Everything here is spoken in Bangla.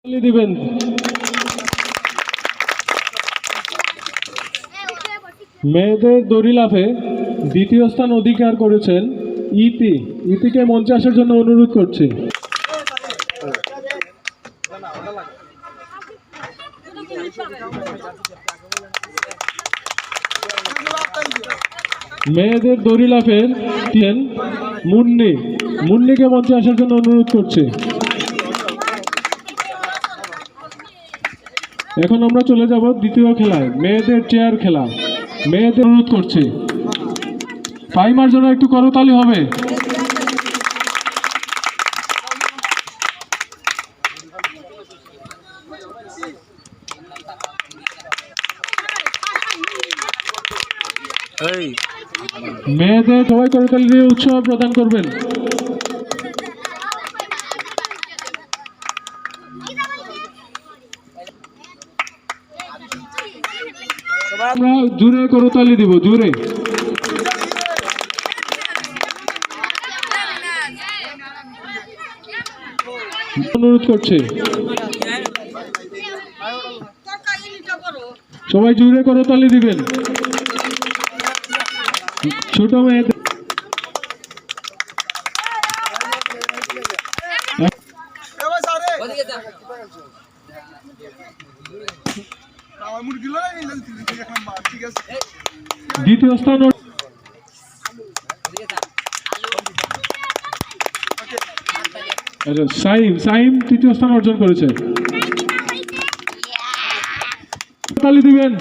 দিবেন। মেয়েদের দড়ি লাফে দ্বিতীয় স্থান অধিকার করেছেন ইতি। ইতিকে মঞ্চে আসার জন্য অনুরোধ করছি। মেয়েদের দড়ি লাফের মুন্নি। মুন্নিকে মঞ্চে আসার জন্য অনুরোধ করছি। এখন আমরা চলে যাব দ্বিতীয় খেলায়, মেয়েদের চেয়ার খেলা। মেয়েদের অনুরোধ করছি, ফাইমার জন্য একটু করতালি হবে। মেয়েদের সবাই করতালি দিয়ে উৎসাহ প্রদান করবেন। আমরা জোরে করতালি দিব, জোরে। অনুরোধ করছি সবাই জোরে করতালি দিবেন। ছোট মেয়েদের দ্বিতীয় স্থান সাইম তৃতীয় স্থান অর্জন করেছে। তালি দিবেন।